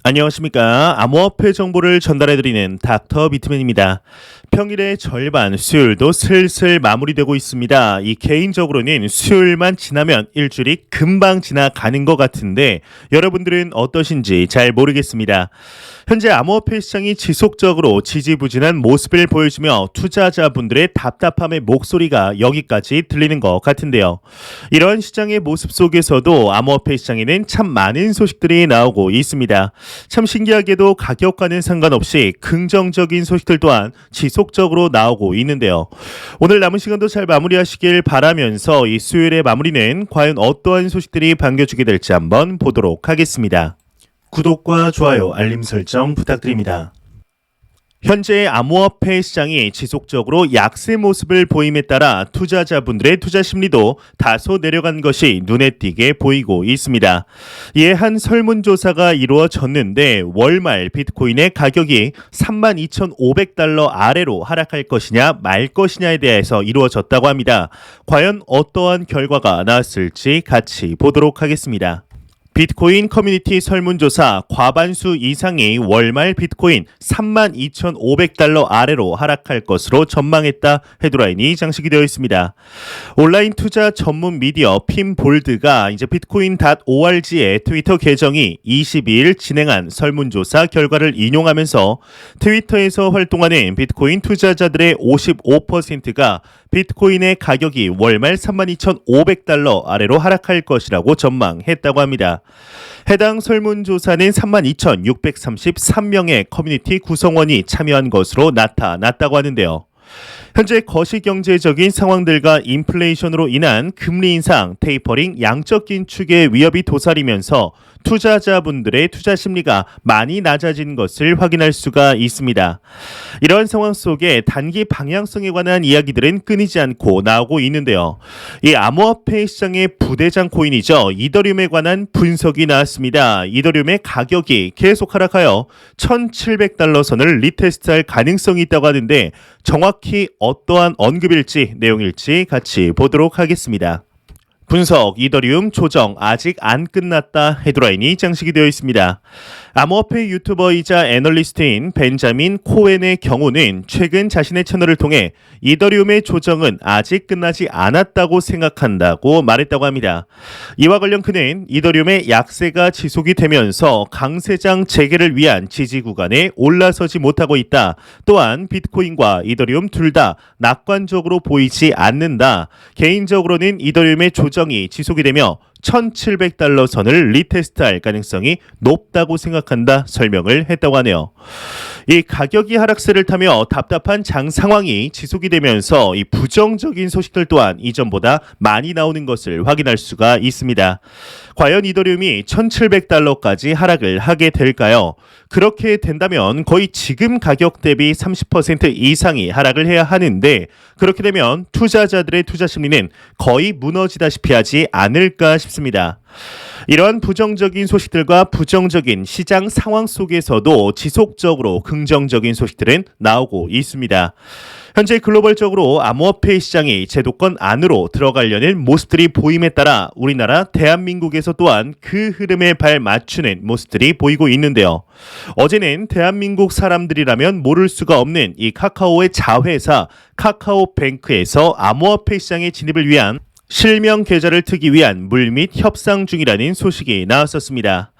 안녕하십니까. 암호화폐 정보를 전달해드리는 닥터 비트맨입니다. 평일의 절반, 수요일도 슬슬 마무리되고 있습니다. 이 개인적으로는 수요일만 지나면 일주일이 금방 지나가는 것 같은데 여러분들은 어떠신지 잘 모르겠습니다. 현재 암호화폐 시장이 지속적으로 지지부진한 모습을 보여주며 투자자분들의 답답함의 목소리가 여기까지 들리는 것 같은데요. 이런 시장의 모습 속에서도 암호화폐 시장에는 참 많은 소식들이 나오고 있습니다. 참 신기하게도 가격과는 상관없이 긍정적인 소식들 또한 지속적으로 나오고 있는데요. 오늘 남은 시간도 잘 마무리하시길 바라면서 이 수요일의 마무리는 과연 어떠한 소식들이 반겨주게 될지 한번 보도록 하겠습니다. 구독과 좋아요, 알림 설정 부탁드립니다. 현재 암호화폐 시장이 지속적으로 약세 모습을 보임에 따라 투자자분들의 투자 심리도 다소 내려간 것이 눈에 띄게 보이고 있습니다. 이에 한 설문조사가 이루어졌는데 월말 비트코인의 가격이 32,500달러 아래로 하락할 것이냐 말 것이냐에 대해서 이루어졌다고 합니다. 과연 어떠한 결과가 나왔을지 같이 보도록 하겠습니다. 비트코인 커뮤니티 설문조사 과반수 이상이 월말 비트코인 32,500달러 아래로 하락할 것으로 전망했다 헤드라인이 장식이 되어 있습니다. 온라인 투자 전문 미디어 핀볼드가 이제 비트코인.org의 트위터 계정이 22일 진행한 설문조사 결과를 인용하면서 트위터에서 활동하는 비트코인 투자자들의 55%가 비트코인의 가격이 월말 32,500달러 아래로 하락할 것이라고 전망했다고 합니다. 해당 설문조사는 32,633명의 커뮤니티 구성원이 참여한 것으로 나타났다고 하는데요. 현재 거시경제적인 상황들과 인플레이션으로 인한 금리 인상, 테이퍼링, 양적 긴축의 위협이 도사리면서 투자자분들의 투자 심리가 많이 낮아진 것을 확인할 수가 있습니다. 이런 상황 속에 단기 방향성에 관한 이야기들은 끊이지 않고 나오고 있는데요. 이 암호화폐 시장의 부대장 코인이죠. 이더리움에 관한 분석이 나왔습니다. 이더리움의 가격이 계속 하락하여 1,700달러 선을 리테스트할 가능성이 있다고 하는데 정확히 어떠한 언급일지 내용일지 같이 보도록 하겠습니다. 분석, 이더리움 조정 아직 안 끝났다 헤드라인이 장식이 되어 있습니다. 암호화폐 유튜버이자 애널리스트인 벤자민 코엔의 경우는 최근 자신의 채널을 통해 이더리움의 조정은 아직 끝나지 않았다고 생각한다고 말했다고 합니다. 이와 관련 그는 이더리움의 약세가 지속이 되면서 강세장 재개를 위한 지지 구간에 올라서지 못하고 있다. 또한 비트코인과 이더리움 둘 다 낙관적으로 보이지 않는다. 개인적으로는 이더리움의 조정이 지속이 되며 1,700달러 선을 리테스트할 가능성이 높다고 생각한다 설명을 했다고 하네요. 이 가격이 하락세를 타며 답답한 장 상황이 지속이 되면서 이 부정적인 소식들 또한 이전보다 많이 나오는 것을 확인할 수가 있습니다. 과연 이더리움이 1,700달러까지 하락을 하게 될까요? 그렇게 된다면 거의 지금 가격 대비 30% 이상이 하락을 해야 하는데 그렇게 되면 투자자들의 투자 심리는 거의 무너지다시피 하지 않을까 싶습니다. 이러한 부정적인 소식들과 부정적인 시장 상황 속에서도 지속적으로 긍정적인 소식들은 나오고 있습니다. 현재 글로벌적으로 암호화폐 시장이 제도권 안으로 들어가려는 모습들이 보임에 따라 우리나라 대한민국에서 또한 그 흐름에 발 맞추는 모습들이 보이고 있는데요. 어제는 대한민국 사람들이라면 모를 수가 없는 이 카카오의 자회사 카카오뱅크에서 암호화폐 시장의 진입을 위한 실명 계좌를 트기 위한 물밑 협상 중이라는 소식이 나왔었습니다.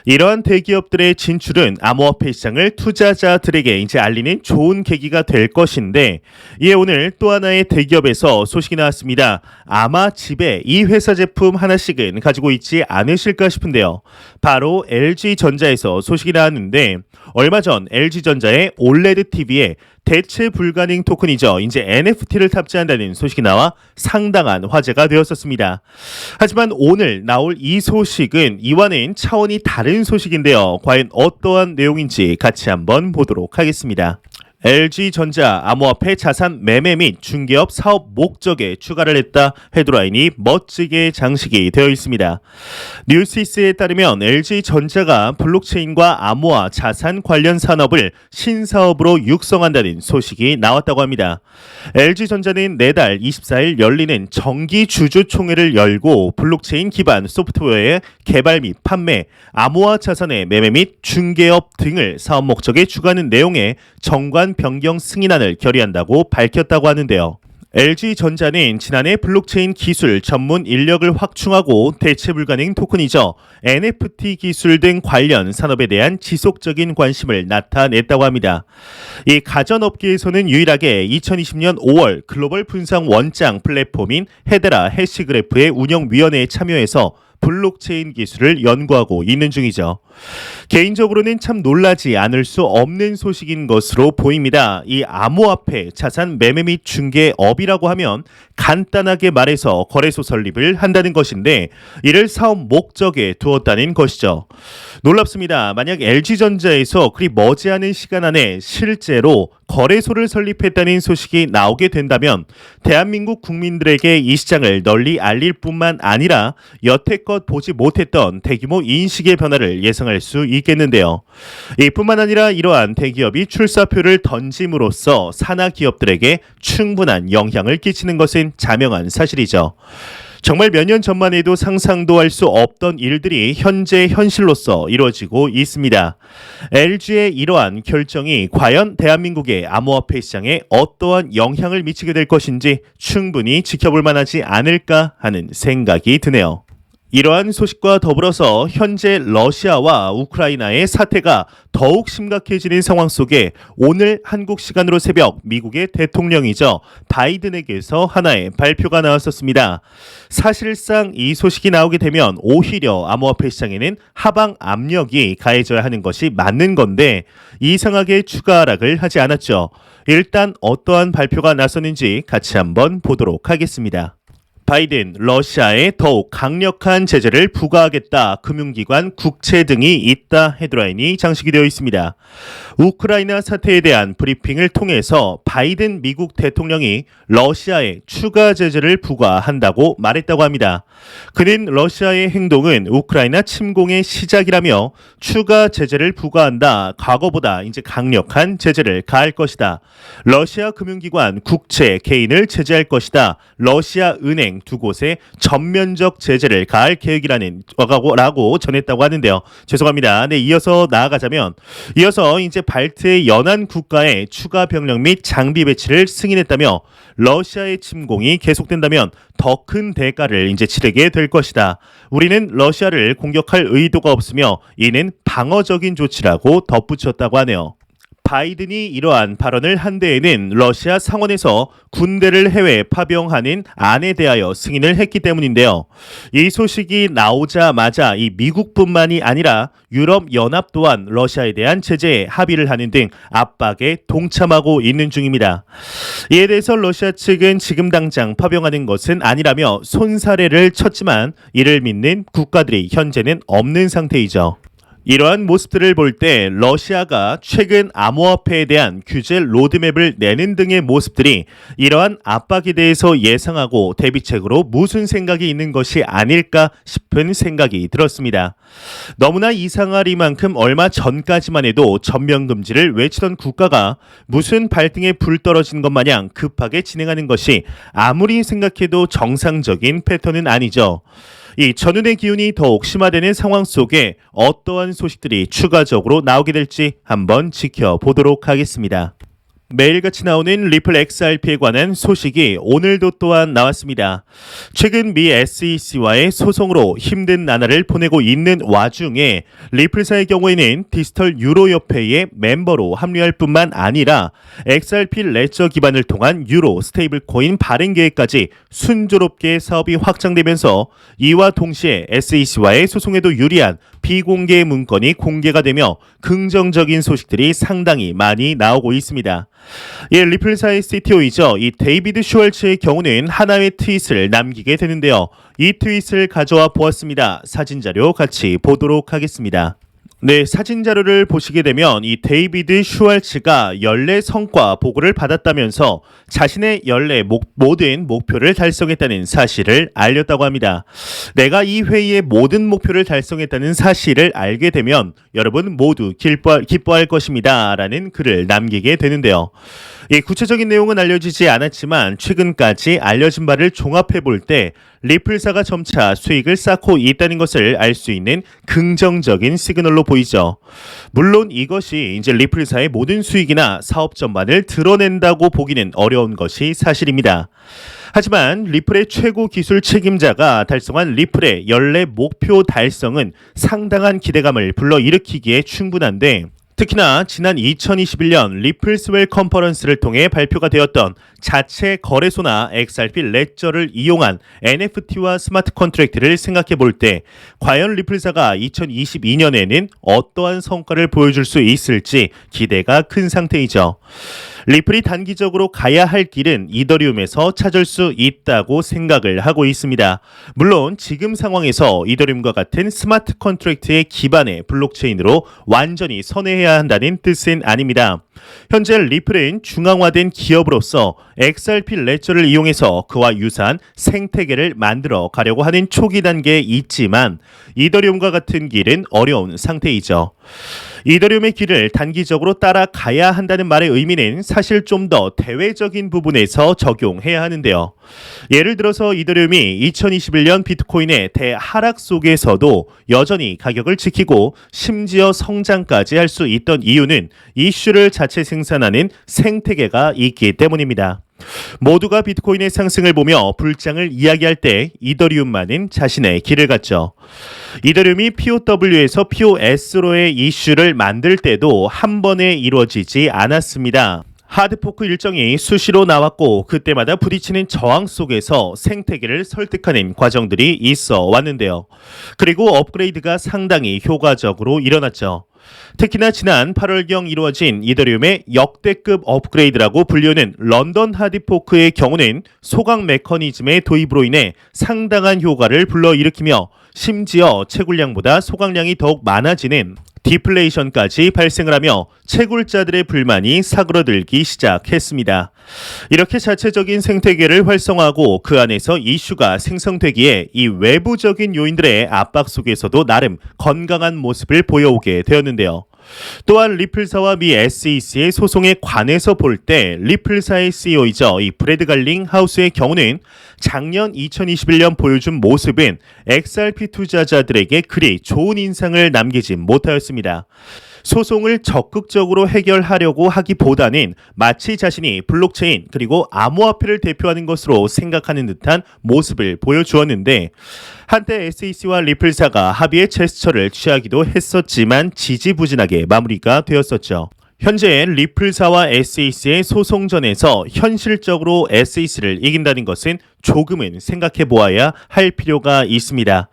이러한 대기업들의 진출은 암호화폐 시장을 투자자들에게 이제 알리는 좋은 계기가 될 것인데 이에 오늘 또 하나의 대기업에서 소식이 나왔습니다. 아마 집에 이 회사 제품 하나씩은 가지고 있지 않으실까 싶은데요. 바로 LG전자에서 소식이 나왔는데 얼마 전 LG전자의 올레드 TV에 대체 불가능 토큰이죠. 이제 NFT를 탑재한다는 소식이 나와 상당한 화제가 되었었습니다. 하지만 오늘 나올 이 소식은 이와는 차원이 다른 소식인데요. 과연 어떠한 내용인지 같이 한번 보도록 하겠습니다. LG전자 암호화폐 자산 매매 및 중개업 사업 목적에 추가를 했다. 헤드라인이 멋지게 장식이 되어 있습니다. 뉴시스에 따르면 LG전자가 블록체인과 암호화 자산 관련 산업을 신사업으로 육성한다는 소식이 나왔다고 합니다. LG전자는 내달 24일 열리는 정기 주주총회를 열고 블록체인 기반 소프트웨어의 개발 및 판매, 암호화 자산의 매매 및 중개업 등을 사업 목적에 추가하는 내용의 정관 변경 승인안을 결의한다고 밝혔다고 하는데요. LG전자는 지난해 블록체인 기술 전문 인력을 확충하고 대체 불가능 토큰이죠. NFT 기술 등 관련 산업에 대한 지속적인 관심을 나타냈다고 합니다. 이 가전업계에서는 유일하게 2020년 5월 글로벌 분산 원장 플랫폼인 헤데라 해시그래프의 운영위원회에 참여해서 블록체인 기술을 연구하고 있는 중이죠. 개인적으로는 참 놀라지 않을 수 없는 소식인 것으로 보입니다. 이 암호화폐 자산 매매 및 중개업이라고 하면 간단하게 말해서 거래소 설립을 한다는 것인데 이를 사업 목적에 두었다는 것이죠. 놀랍습니다. 만약 LG전자에서 그리 머지않은 시간 안에 실제로 거래소를 설립했다는 소식이 나오게 된다면 대한민국 국민들에게 이 시장을 널리 알릴 뿐만 아니라 여태껏 보지 못했던 대규모 인식의 변화를 예상할 수 있겠는데요. 이뿐만 아니라 이러한 대기업이 출사표를 던짐으로써 산하 기업들에게 충분한 영향을 끼치는 것은 자명한 사실이죠. 정말 몇 년 전만 해도 상상도 할 수 없던 일들이 현재 현실로서 이루어지고 있습니다. LG의 이러한 결정이 과연 대한민국의 암호화폐 시장에 어떠한 영향을 미치게 될 것인지 충분히 지켜볼 만하지 않을까 하는 생각이 드네요. 이러한 소식과 더불어서 현재 러시아와 우크라이나의 사태가 더욱 심각해지는 상황 속에 오늘 한국 시간으로 새벽 미국의 대통령이죠. 바이든에게서 하나의 발표가 나왔었습니다. 사실상 이 소식이 나오게 되면 오히려 암호화폐 시장에는 하방 압력이 가해져야 하는 것이 맞는 건데 이상하게 추가 하락을 하지 않았죠. 일단 어떠한 발표가 나섰는지 같이 한번 보도록 하겠습니다. 바이든, 러시아에 더욱 강력한 제재를 부과하겠다. 금융기관, 국채 등이 있다. 헤드라인이 장식이 되어 있습니다. 우크라이나 사태에 대한 브리핑을 통해서 바이든 미국 대통령이 러시아에 추가 제재를 부과한다고 말했다고 합니다. 그는 러시아의 행동은 우크라이나 침공의 시작이라며 추가 제재를 부과한다. 과거보다 이제 강력한 제재를 가할 것이다. 러시아 금융기관, 국채, 개인을 제재할 것이다. 러시아 은행 두 곳에 전면적 제재를 가할 계획이라는 라고 전했다고 하는데요. 죄송합니다. 네, 이어서 나아가자면 이제 발트의 연안 국가에 추가 병력 및 장비 배치를 승인했다며 러시아의 침공이 계속된다면 더 큰 대가를 이제 치르게 될 것이다. 우리는 러시아를 공격할 의도가 없으며 이는 방어적인 조치라고 덧붙였다고 하네요. 바이든이 이러한 발언을 한 데에는 러시아 상원에서 군대를 해외에 파병하는 안에 대하여 승인을 했기 때문인데요. 이 소식이 나오자마자 이 미국뿐만이 아니라 유럽연합 또한 러시아에 대한 제재에 합의를 하는 등 압박에 동참하고 있는 중입니다. 이에 대해서 러시아 측은 지금 당장 파병하는 것은 아니라며 손사래를 쳤지만 이를 믿는 국가들이 현재는 없는 상태이죠. 이러한 모습들을 볼 때 러시아가 최근 암호화폐에 대한 규제 로드맵을 내는 등의 모습들이 이러한 압박에 대해서 예상하고 대비책으로 무슨 생각이 있는 것이 아닐까 싶은 생각이 들었습니다. 너무나 이상하리만큼 얼마 전까지만 해도 전면금지를 외치던 국가가 무슨 발등에 불 떨어진 것 마냥 급하게 진행하는 것이 아무리 생각해도 정상적인 패턴은 아니죠. 이 전운의 기운이 더욱 심화되는 상황 속에 어떠한 소식들이 추가적으로 나오게 될지 한번 지켜보도록 하겠습니다. 매일같이 나오는 리플 XRP에 관한 소식이 오늘도 또한 나왔습니다. 최근 미 SEC와의 소송으로 힘든 나날을 보내고 있는 와중에 리플사의 경우에는 디지털 유로협회의 멤버로 합류할 뿐만 아니라 XRP 레저 기반을 통한 유로 스테이블 코인 발행 계획까지 순조롭게 사업이 확장되면서 이와 동시에 SEC와의 소송에도 유리한 비공개 문건이 공개가 되며 긍정적인 소식들이 상당히 많이 나오고 있습니다. 리플사의 CTO이죠. 이 데이비드 슈왈츠의 경우는 하나의 트윗을 남기게 되는데요. 이 트윗을 가져와 보았습니다. 사진 자료 같이 보도록 하겠습니다. 네, 사진 자료를 보시게 되면 이 데이비드 슈왈츠가 연례 성과 보고를 받았다면서 자신의 연례 모든 목표를 달성했다는 사실을 알렸다고 합니다. 내가 이 회의의 모든 목표를 달성했다는 사실을 알게 되면 여러분 모두 기뻐할 것입니다. 라는 글을 남기게 되는데요. 이 구체적인 내용은 알려지지 않았지만 최근까지 알려진 바를 종합해 볼 때 리플사가 점차 수익을 쌓고 있다는 것을 알 수 있는 긍정적인 시그널로 보이죠. 물론 이것이 이제 리플사의 모든 수익이나 사업 전반을 드러낸다고 보기는 어려운 것이 사실입니다. 하지만 리플의 최고 기술 책임자가 달성한 리플의 연례 목표 달성은 상당한 기대감을 불러일으키기에 충분한데 특히나 지난 2021년 리플스웰 컨퍼런스를 통해 발표가 되었던 자체 거래소나 XRP 레저를 이용한 NFT와 스마트 컨트랙트를 생각해 볼 때 과연 리플사가 2022년에는 어떠한 성과를 보여줄 수 있을지 기대가 큰 상태이죠. 리플이 단기적으로 가야 할 길은 이더리움에서 찾을 수 있다고 생각을 하고 있습니다. 물론 지금 상황에서 이더리움과 같은 스마트 컨트랙트의 기반의 블록체인으로 완전히 선회해야 한다는 뜻은 아닙니다. 현재 리플은 중앙화된 기업으로서 XRP 레저를 이용해서 그와 유사한 생태계를 만들어 가려고 하는 초기 단계에 있지만 이더리움과 같은 길은 어려운 상태이죠. 이더리움의 길을 단기적으로 따라가야 한다는 말의 의미는 사실 좀 더 대외적인 부분에서 적용해야 하는데요. 예를 들어서 이더리움이 2021년 비트코인의 대하락 속에서도 여전히 가격을 지키고 심지어 성장까지 할 수 있던 이유는 이슈를 자체 생산하는 생태계가 있기 때문입니다. 모두가 비트코인의 상승을 보며 불장을 이야기할 때 이더리움만은 자신의 길을 갔죠. 이더리움이 POW에서 POS로의 이슈를 만들 때도 한 번에 이루어지지 않았습니다. 하드포크 일정이 수시로 나왔고 그때마다 부딪히는 저항 속에서 생태계를 설득하는 과정들이 있어 왔는데요. 그리고 업그레이드가 상당히 효과적으로 일어났죠. 특히나 지난 8월경 이루어진 이더리움의 역대급 업그레이드라고 불리는 런던 하드포크의 경우는 소각 메커니즘의 도입으로 인해 상당한 효과를 불러일으키며 심지어 채굴량보다 소각량이 더욱 많아지는 디플레이션까지 발생을 하며 채굴자들의 불만이 사그러들기 시작했습니다. 이렇게 자체적인 생태계를 활성화하고 그 안에서 이슈가 생성되기에 이 외부적인 요인들의 압박 속에서도 나름 건강한 모습을 보여오게 되었는데요. 또한 리플사와 미 SEC의 소송에 관해서 볼 때 리플사의 CEO이자 이 브래드 갈링 하우스의 경우는 작년 2021년 보여준 모습은 XRP 투자자들에게 그리 좋은 인상을 남기지 못하였습니다. 소송을 적극적으로 해결하려고 하기보다는 마치 자신이 블록체인 그리고 암호화폐를 대표하는 것으로 생각하는 듯한 모습을 보여주었는데 한때 SEC와 리플사가 합의의 제스처를 취하기도 했었지만 지지부진하게 마무리가 되었었죠. 현재 리플사와 SEC의 소송전에서 현실적으로 SEC를 이긴다는 것은 조금은 생각해 보아야 할 필요가 있습니다.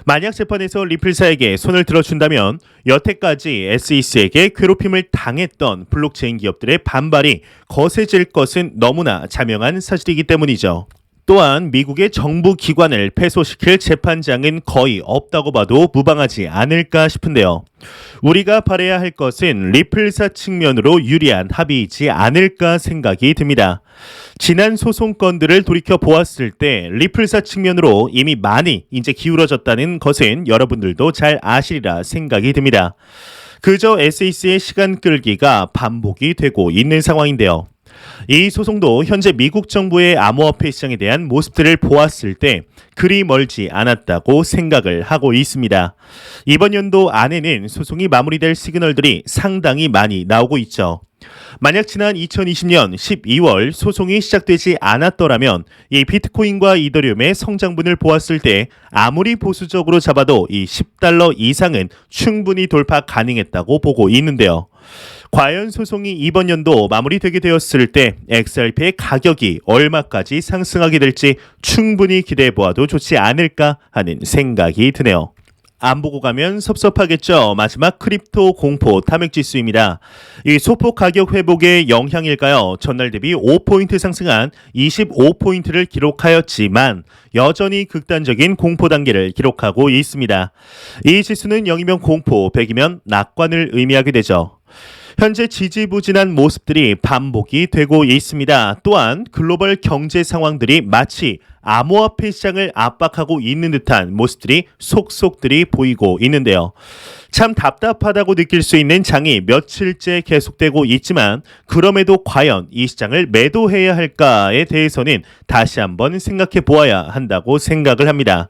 만약 재판에서 리플사에게 손을 들어준다면 여태까지 SEC에게 괴롭힘을 당했던 블록체인 기업들의 반발이 거세질 것은 너무나 자명한 사실이기 때문이죠. 또한 미국의 정부 기관을 패소시킬 재판장은 거의 없다고 봐도 무방하지 않을까 싶은데요. 우리가 바라야 할 것은 리플사 측면으로 유리한 합의이지 않을까 생각이 듭니다. 지난 소송건들을 돌이켜 보았을 때 리플사 측면으로 이미 많이 이제 기울어졌다는 것은 여러분들도 잘 아시리라 생각이 듭니다. 그저 SEC의 시간 끌기가 반복이 되고 있는 상황인데요. 이 소송도 현재 미국 정부의 암호화폐 시장에 대한 모습들을 보았을 때 그리 멀지 않았다고 생각을 하고 있습니다. 이번 연도 안에는 소송이 마무리될 시그널들이 상당히 많이 나오고 있죠. 만약 지난 2020년 12월 소송이 시작되지 않았더라면 이 비트코인과 이더리움의 성장분을 보았을 때 아무리 보수적으로 잡아도 이 $10 이상은 충분히 돌파 가능했다고 보고 있는데요. 과연 소송이 이번 연도 마무리되게 되었을 때 XRP의 가격이 얼마까지 상승하게 될지 충분히 기대해 보아도 좋지 않을까 하는 생각이 드네요. 안 보고 가면 섭섭하겠죠. 마지막 크립토 공포 탐욕지수입니다. 이 소폭 가격 회복의 영향일까요? 전날 대비 5포인트 상승한 25포인트를 기록하였지만 여전히 극단적인 공포 단계를 기록하고 있습니다. 이 지수는 0이면 공포, 100이면 낙관을 의미하게 되죠. 현재 지지부진한 모습들이 반복이 되고 있습니다. 또한 글로벌 경제 상황들이 마치 암호화폐 시장을 압박하고 있는 듯한 모습들이 속속들이 보이고 있는데요. 참 답답하다고 느낄 수 있는 장이 며칠째 계속되고 있지만 그럼에도 과연 이 시장을 매도해야 할까에 대해서는 다시 한번 생각해 보아야 한다고 생각을 합니다.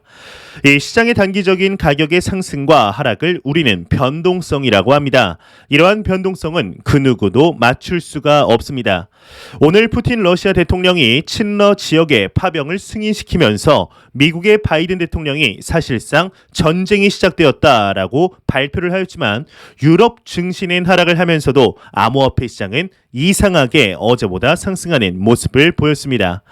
이 시장의 단기적인 가격의 상승과 하락을 우리는 변동성이라고 합니다. 이러한 변동성은 그 누구도 맞출 수가 없습니다. 오늘 푸틴 러시아 대통령이 친러 지역의 파병을 승인시키면서 미국의 바이든 대통령이 사실상 전쟁이 시작되었다라고 발표를 하였지만 유럽 증시는 하락을 하면서도 암호화폐 시장은 이상하게 어제보다 상승하는 모습을 보였습니다.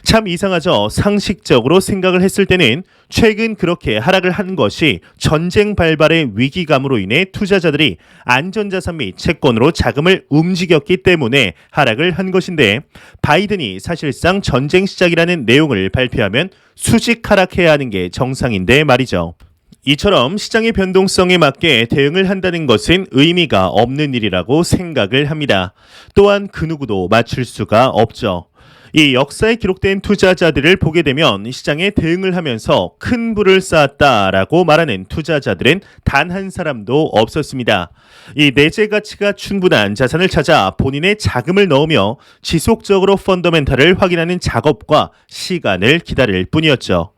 참 이상하죠. 상식적으로 생각을 했을 때는 최근 그렇게 하락을 한 것이 전쟁 발발의 위기감으로 인해 투자자들이 안전자산 및 채권으로 자금을 움직였기 때문에 하락을 한 것인데 바이든이 사실상 전쟁 시작이라는 내용을 발표하면 수직 하락해야 하는 게 정상인데 말이죠. 이처럼 시장의 변동성에 맞게 대응을 한다는 것은 의미가 없는 일이라고 생각을 합니다. 또한 그 누구도 맞출 수가 없죠. 이 역사에 기록된 투자자들을 보게 되면 시장에 대응을 하면서 큰 부를 쌓았다라고 말하는 투자자들은 단 한 사람도 없었습니다. 이 내재 가치가 충분한 자산을 찾아 본인의 자금을 넣으며 지속적으로 펀더멘탈을 확인하는 작업과 시간을 기다릴 뿐이었죠.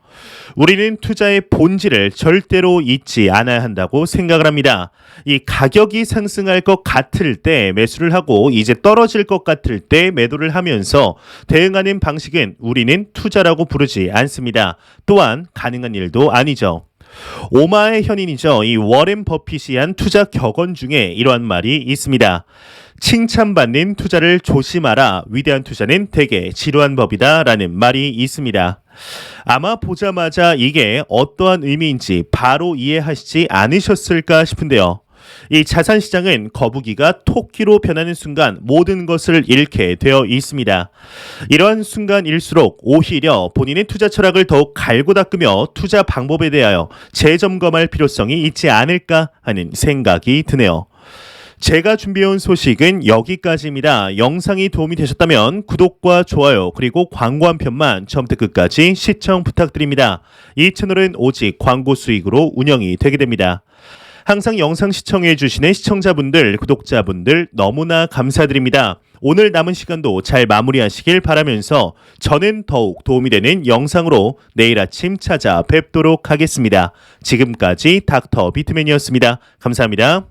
우리는 투자의 본질을 절대로 잊지 않아야 한다고 생각을 합니다. 이 가격이 상승할 것 같을 때 매수를 하고 이제 떨어질 것 같을 때 매도를 하면서 대응하는 방식은 우리는 투자라고 부르지 않습니다. 또한 가능한 일도 아니죠. 오마의 현인이죠. 이 워렌 버핏이 한 투자 격언 중에 이러한 말이 있습니다. 칭찬받는 투자를 조심하라. 위대한 투자는 대개 지루한 법이다 라는 말이 있습니다. 아마 보자마자 이게 어떠한 의미인지 바로 이해하시지 않으셨을까 싶은데요. 이 자산시장은 거북이가 토끼로 변하는 순간 모든 것을 잃게 되어 있습니다. 이러한 순간일수록 오히려 본인의 투자 철학을 더욱 갈고 닦으며 투자 방법에 대하여 재점검할 필요성이 있지 않을까 하는 생각이 드네요. 제가 준비해온 소식은 여기까지입니다. 영상이 도움이 되셨다면 구독과 좋아요 그리고 광고 한 편만 처음부터 끝까지 시청 부탁드립니다. 이 채널은 오직 광고 수익으로 운영이 되게 됩니다. 항상 영상 시청해 주시는 시청자분들, 구독자분들 너무나 감사드립니다. 오늘 남은 시간도 잘 마무리하시길 바라면서 저는 더욱 도움이 되는 영상으로 내일 아침 찾아뵙도록 하겠습니다. 지금까지 닥터 비트맨이었습니다. 감사합니다.